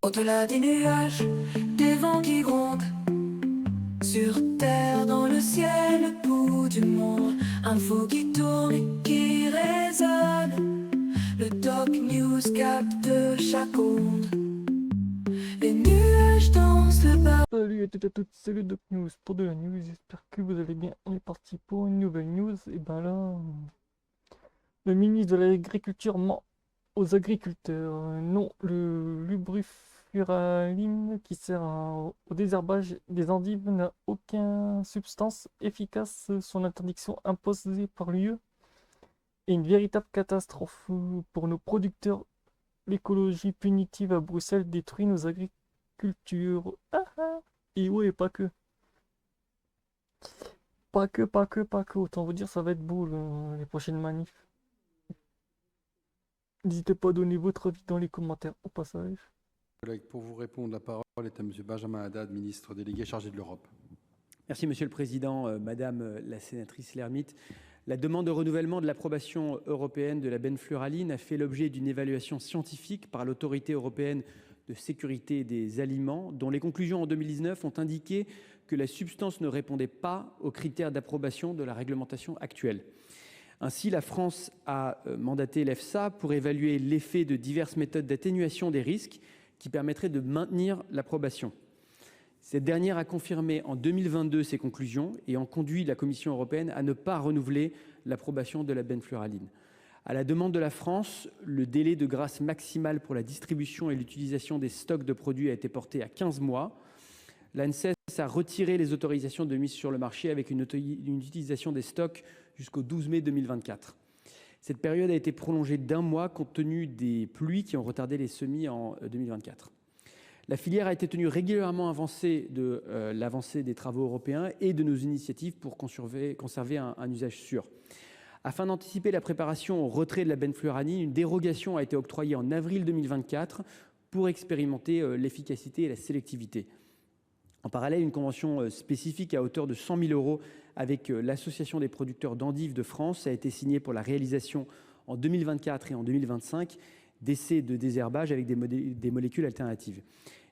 Au-delà des nuages, des vents qui grondent. Sur terre, dans le ciel, le bout du monde. Info qui tourne et qui résonne. Le Doc News capte chaque onde. Les nuages dansent le bas. Salut à toutes et à tous, c'est le Doc News pour de la news, j'espère que vous allez bien. On est parti pour une nouvelle news. Et ben là, le ministre de l'Agriculture ment aux agriculteurs. Non, le lubrifuraline qui sert au désherbage des endives n'a aucune substance efficace. Son interdiction imposée par l'UE est une véritable catastrophe pour nos producteurs. L'écologie punitive à Bruxelles détruit nos agricultures. Ah, ah. Et ouais, pas que. Pas que. Autant vous dire, ça va être beau les prochaines manifs. N'hésitez pas à donner votre avis dans les commentaires au passage. Pour vous répondre, la parole est à M. Benjamin Haddad, ministre délégué chargé de l'Europe. Merci Monsieur le Président, Madame la sénatrice Lermite. La demande de renouvellement de l'approbation européenne de la benfluraline a fait l'objet d'une évaluation scientifique par l'Autorité européenne de sécurité des aliments, dont les conclusions en 2019 ont indiqué que la substance ne répondait pas aux critères d'approbation de la réglementation actuelle. Ainsi, la France a mandaté l'EFSA pour évaluer l'effet de diverses méthodes d'atténuation des risques qui permettraient de maintenir l'approbation. Cette dernière a confirmé en 2022 ses conclusions et a conduit la Commission européenne à ne pas renouveler l'approbation de la benfluraline. À la demande de la France, le délai de grâce maximal pour la distribution et l'utilisation des stocks de produits a été porté à 15 mois. L'ANSES a retiré les autorisations de mise sur le marché avec une utilisation des stocks jusqu'au 12 mai 2024. Cette période a été prolongée d'1 mois compte tenu des pluies qui ont retardé les semis en 2024. La filière a été tenue régulièrement avancée de l'avancée des travaux européens et de nos initiatives pour conserver un usage sûr. Afin d'anticiper la préparation au retrait de la benfluraline, une dérogation a été octroyée en avril 2024 pour expérimenter l'efficacité et la sélectivité. En parallèle, une convention spécifique à hauteur de 100 000 € avec l'Association des producteurs d'endives de France a été signée pour la réalisation en 2024 et en 2025 d'essais de désherbage avec des molécules alternatives.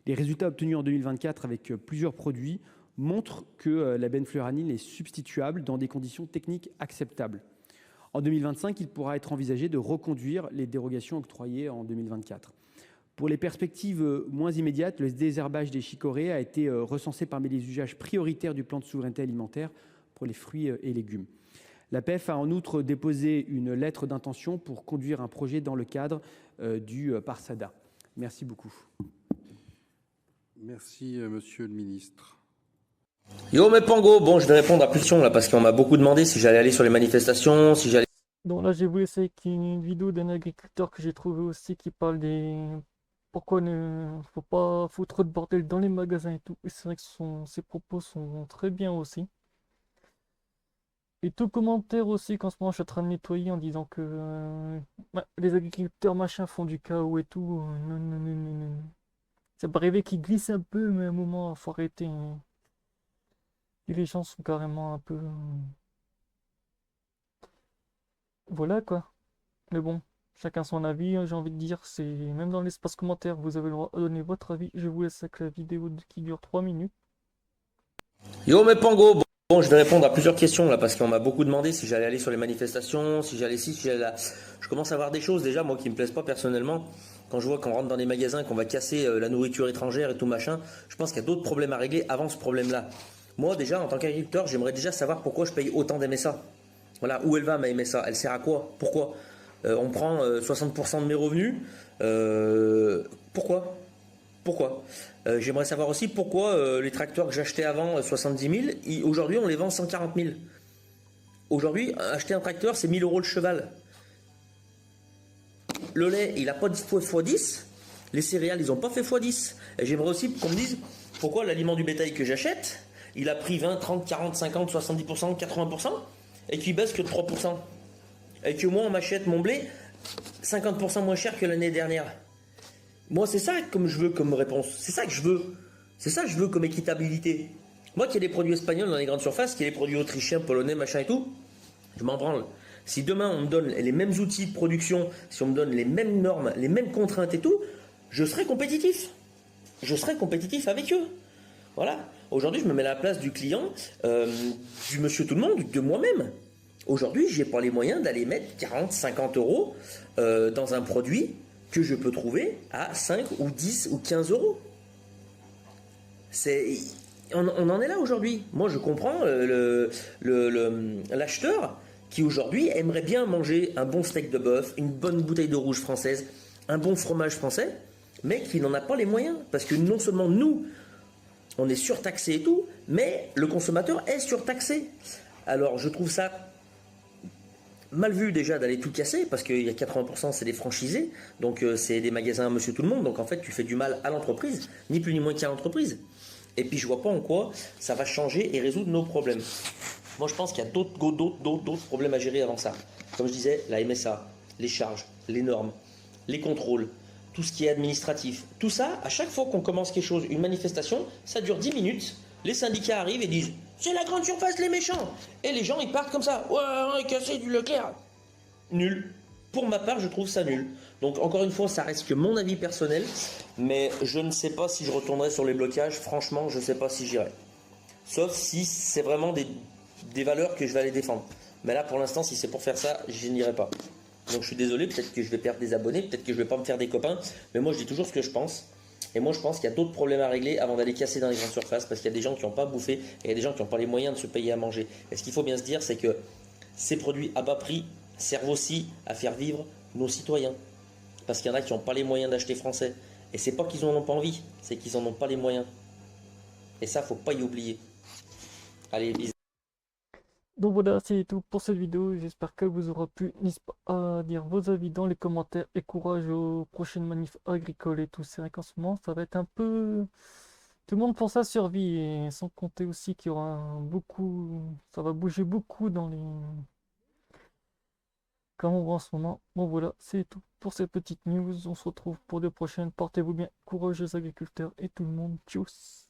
Les résultats obtenus en 2024 avec plusieurs produits montrent que la benfluraline est substituable dans des conditions techniques acceptables. En 2025, il pourra être envisagé de reconduire les dérogations octroyées en 2024. Pour les perspectives moins immédiates, le désherbage des chicorées a été recensé parmi les usages prioritaires du plan de souveraineté alimentaire pour les fruits et légumes. L'APEF a en outre déposé une lettre d'intention pour conduire un projet dans le cadre du PARSADA. Merci beaucoup. Merci, Monsieur le ministre. Yo, mais Pango, bon, je vais répondre à plus de questions là parce qu'on m'a beaucoup demandé si j'allais aller sur les manifestations, si j'allais. Donc là, j'ai voulu essayer avec une vidéo d'un agriculteur que j'ai trouvé aussi qui parle des. Pourquoi ne faut pas foutre trop de bordel dans les magasins et tout. Et c'est vrai que ses propos sont très bien aussi. Et tout commentaire aussi qu'en ce moment je suis en train de nettoyer en disant que les agriculteurs machin font du chaos et tout. Non, non, non, non, non. Ça peut arriver qu'ils glissent un peu, mais à un moment, faut arrêter. Hein. Et les gens sont carrément un peu. Voilà quoi. Mais bon, chacun son avis, hein, j'ai envie de dire. C'est même dans l'espace commentaire, vous avez le droit de donner votre avis. Je vous laisse avec la vidéo qui dure 3 minutes. Yo, mais Pango, bon, je vais répondre à plusieurs questions là parce qu'on m'a beaucoup demandé si j'allais aller sur les manifestations, si j'allais ci, si j'allais là. Je commence à voir des choses déjà, moi, qui me plaisent pas personnellement. Quand je vois qu'on rentre dans des magasins, qu'on va casser la nourriture étrangère et tout machin, je pense qu'il y a d'autres problèmes à régler avant ce problème-là. Moi, déjà, en tant qu'agriculteur, j'aimerais déjà savoir pourquoi je paye autant d'MSA. Voilà, où elle va ma MSA? Elle sert à quoi? Pourquoi? On prend 60% de mes revenus. Pourquoi? Pourquoi? J'aimerais savoir aussi pourquoi les tracteurs que j'achetais avant 70 000, aujourd'hui on les vend 140 000. Aujourd'hui, acheter un tracteur, c'est 1 000 € le cheval. Le lait, il n'a pas fait x10. Les céréales, ils n'ont pas fait x10. Et j'aimerais aussi qu'on me dise pourquoi l'aliment du bétail que j'achète, il a pris 20, 30, 40, 50, 70%, 80% et qu'il baisse que de 3%. Et que moi, on m'achète mon blé 50% moins cher que l'année dernière. Moi, c'est ça comme je veux comme réponse. C'est ça que je veux. C'est ça que je veux comme équitabilité. Moi, qu'il y ait des produits espagnols dans les grandes surfaces, qu'il y ait des produits autrichiens, polonais, machin et tout, je m'en branle. Si demain, on me donne les mêmes outils de production, si on me donne les mêmes normes, les mêmes contraintes et tout, je serai compétitif. je serai compétitif avec eux. Voilà. Aujourd'hui, je me mets à la place du client, du monsieur tout le monde, de moi-même. Aujourd'hui, je n'ai pas les moyens d'aller mettre 40, 50 euros dans un produit que je peux trouver à 5 ou 10 ou 15 euros. On en est là aujourd'hui. Moi, je comprends l'acheteur qui aujourd'hui aimerait bien manger un bon steak de bœuf, une bonne bouteille de rouge française, un bon fromage français, mais qui n'en a pas les moyens. Parce que non seulement nous, on est surtaxé et tout, mais le consommateur est surtaxé. Alors, je trouve ça mal vu déjà d'aller tout casser, parce qu'il y a 80% c'est des franchisés, donc c'est des magasins Monsieur Tout le Monde, donc en fait tu fais du mal à l'entreprise, ni plus ni moins qu'à l'entreprise. Et puis je vois pas en quoi ça va changer et résoudre nos problèmes. Moi je pense qu'il y a d'autres problèmes à gérer avant ça. Comme je disais, la MSA, les charges, les normes, les contrôles, tout ce qui est administratif. Tout ça, à chaque fois qu'on commence quelque chose, une manifestation, ça dure 10 minutes. Les syndicats arrivent et disent « C'est la grande surface, les méchants !» Et les gens, ils partent comme ça. « Ouais, on est cassé du Leclerc !» Nul. Pour ma part, je trouve ça nul. Donc, encore une fois, ça reste que mon avis personnel. Mais je ne sais pas si je retournerai sur les blocages. Franchement, je ne sais pas si j'irai. Sauf si c'est vraiment des valeurs que je vais aller défendre. Mais là, pour l'instant, si c'est pour faire ça, je n'irai pas. Donc, je suis désolé. Peut-être que je vais perdre des abonnés. Peut-être que je ne vais pas me faire des copains. Mais moi, je dis toujours ce que je pense. Et moi, je pense qu'il y a d'autres problèmes à régler avant d'aller casser dans les grandes surfaces, parce qu'il y a des gens qui n'ont pas bouffé et il y a des gens qui n'ont pas les moyens de se payer à manger. Et ce qu'il faut bien se dire, c'est que ces produits à bas prix servent aussi à faire vivre nos citoyens. Parce qu'il y en a qui n'ont pas les moyens d'acheter français. Et c'est pas qu'ils n'en ont pas envie, c'est qu'ils n'en ont pas les moyens. Et ça, faut pas y oublier. Allez, bisous. Donc voilà, c'est tout pour cette vidéo. J'espère qu'elle vous aura plu. N'hésitez pas à dire vos avis dans les commentaires et courage aux prochaines manifs agricoles et tout. C'est vrai qu'en ce moment, ça va être un peu. Tout le monde pense à survie et sans compter aussi qu'il y aura beaucoup. Ça va bouger beaucoup dans les. Comme on voit en ce moment. Bon voilà, c'est tout pour cette petite news. On se retrouve pour de prochaines. Portez-vous bien. Courage aux agriculteurs et tout le monde. Tchuss.